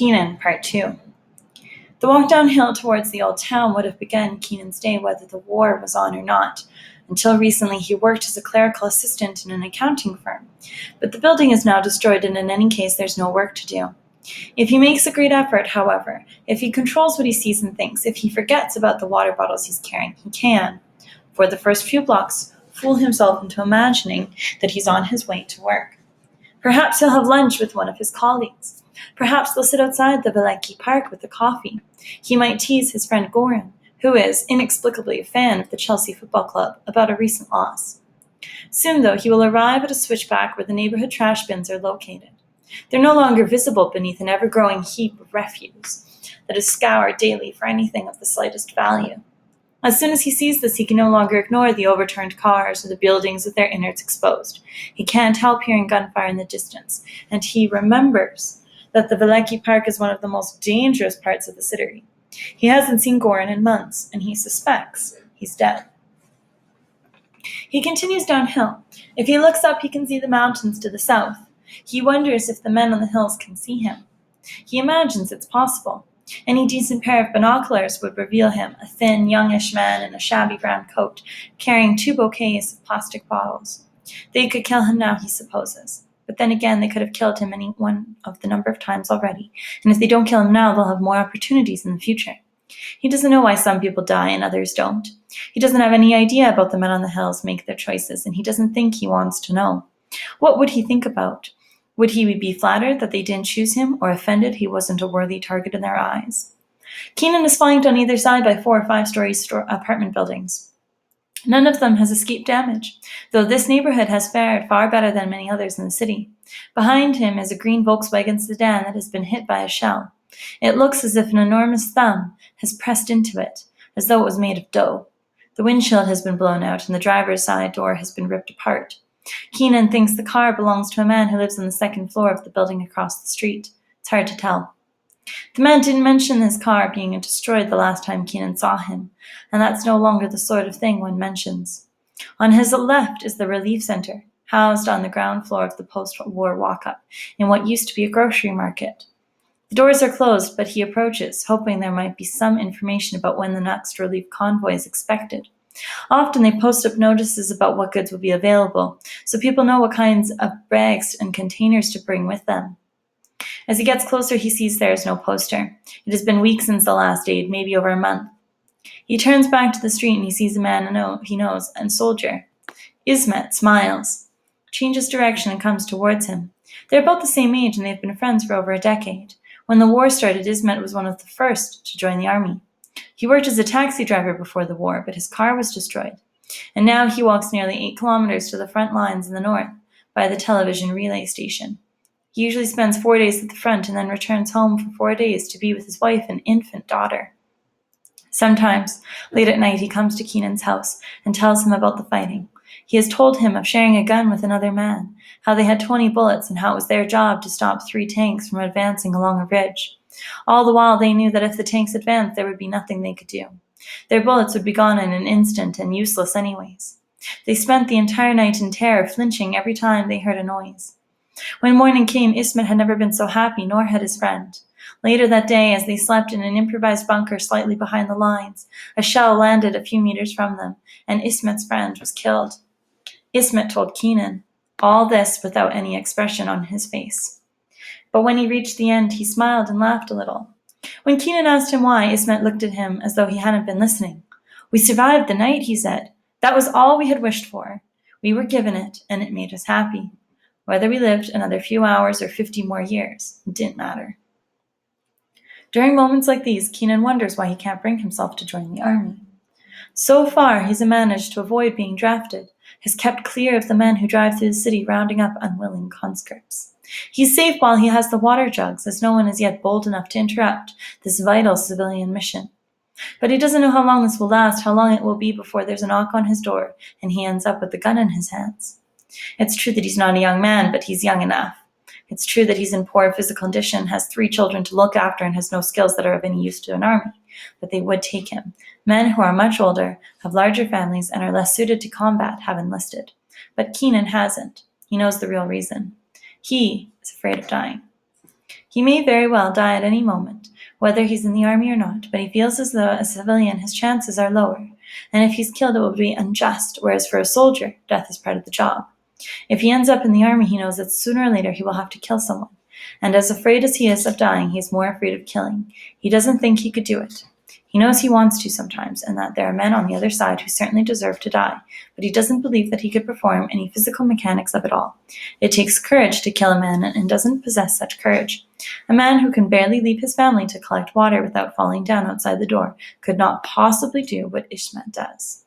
Kenan, Part 2. The walk downhill towards the old town would have begun Kenan's day whether the war was on or not. Until recently, he worked as a clerical assistant in an accounting firm. But the building is now destroyed, and in any case, there's no work to do. If he makes a great effort, however, if he controls what he sees and thinks, if he forgets about the water bottles he's carrying, he can, for the first few blocks, fool himself into imagining that he's on his way to work. Perhaps he'll have lunch with one of his colleagues. Perhaps they'll sit outside the Veliki Park with a coffee. He might tease his friend Goran, who is inexplicably a fan of the Chelsea Football Club, about a recent loss. Soon, though, he will arrive at a switchback where the neighborhood trash bins are located. They're no longer visible beneath an ever-growing heap of refuse that is scoured daily for anything of the slightest value. As soon as he sees this, he can no longer ignore the overturned cars or the buildings with their innards exposed. He can't help hearing gunfire in the distance, and he remembers that the Veliki Park is one of the most dangerous parts of the city. He hasn't seen Goran in months, and he suspects he's dead. He continues downhill. If he looks up, he can see the mountains to the south. He wonders if the men on the hills can see him. He imagines it's possible. Any decent pair of binoculars would reveal him, a thin, youngish man in a shabby brown coat, carrying 2 bouquets of plastic bottles. They could kill him now, he supposes. But then again, they could have killed him any one of the number of times already. And if they don't kill him now, they'll have more opportunities in the future. He doesn't know why some people die and others don't. He doesn't have any idea about the men on the hills make their choices, and he doesn't think he wants to know. What would he think about? Would he be flattered that they didn't choose him, or offended he wasn't a worthy target in their eyes? Kenan is flanked on either side by 4 or 5-story apartment buildings. None of them has escaped damage, though this neighborhood has fared far better than many others in the city. Behind him is a green Volkswagen sedan that has been hit by a shell. It looks as if an enormous thumb has pressed into it, as though it was made of dough. The windshield has been blown out, and the driver's side door has been ripped apart. Kenan thinks the car belongs to a man who lives on the 2nd floor of the building across the street. It's hard to tell. The man didn't mention his car being destroyed the last time Kenan saw him, and that's no longer the sort of thing one mentions. On his left is the relief center, housed on the ground floor of the post-war walk-up, in what used to be a grocery market. The doors are closed, but he approaches, hoping there might be some information about when the next relief convoy is expected. Often they post up notices about what goods will be available, so people know what kinds of bags and containers to bring with them. As he gets closer, he sees there is no poster. It has been weeks since the last aid, maybe over a month. He turns back to the street and he sees a man he knows, a soldier. Ismet smiles, changes direction and comes towards him. They're about the same age and they've been friends for over a decade. When the war started, Ismet was one of the first to join the army. He worked as a taxi driver before the war, but his car was destroyed. And now he walks nearly 8 kilometers to the front lines in the north, by the television relay station. He usually spends 4 days at the front and then returns home for 4 days to be with his wife and infant daughter. Sometimes, late at night, he comes to Kenan's house and tells him about the fighting. He has told him of sharing a gun with another man, how they had 20 bullets and how it was their job to stop 3 tanks from advancing along a ridge. All the while they knew that if the tanks advanced, there would be nothing they could do. Their bullets would be gone in an instant and useless anyways. They spent the entire night in terror, flinching every time they heard a noise. When morning came, Ismet had never been so happy, nor had his friend. Later that day, as they slept in an improvised bunker slightly behind the lines, a shell landed a few meters from them, and Ismet's friend was killed. Ismet told Kenan all this without any expression on his face. But when he reached the end, he smiled and laughed a little. When Kenan asked him why, Ismet looked at him as though he hadn't been listening. "We survived the night," he said. "That was all we had wished for. We were given it, and it made us happy. Whether we lived another few hours or 50 more years, it didn't matter." During moments like these, Kenan wonders why he can't bring himself to join the army. So far, he's managed to avoid being drafted, has kept clear of the men who drive through the city rounding up unwilling conscripts. He's safe while he has the water jugs, as no one is yet bold enough to interrupt this vital civilian mission. But he doesn't know how long this will last, how long it will be before there's a knock on his door and he ends up with the gun in his hands. It's true that he's not a young man, but he's young enough. It's true that he's in poor physical condition, has 3 children to look after, and has no skills that are of any use to an army. But they would take him. Men who are much older, have larger families, and are less suited to combat have enlisted. But Kenan hasn't. He knows the real reason. He is afraid of dying. He may very well die at any moment, whether he's in the army or not, but he feels as though as a civilian his chances are lower, and if he's killed it will be unjust, whereas for a soldier, death is part of the job. If he ends up in the army, he knows that sooner or later he will have to kill someone, and as afraid as he is of dying, he is more afraid of killing. He doesn't think he could do it. He knows he wants to sometimes, and that there are men on the other side who certainly deserve to die, but he doesn't believe that he could perform any physical mechanics of it all. It takes courage to kill a man, and doesn't possess such courage. A man who can barely leave his family to collect water without falling down outside the door could not possibly do what Ishmael does.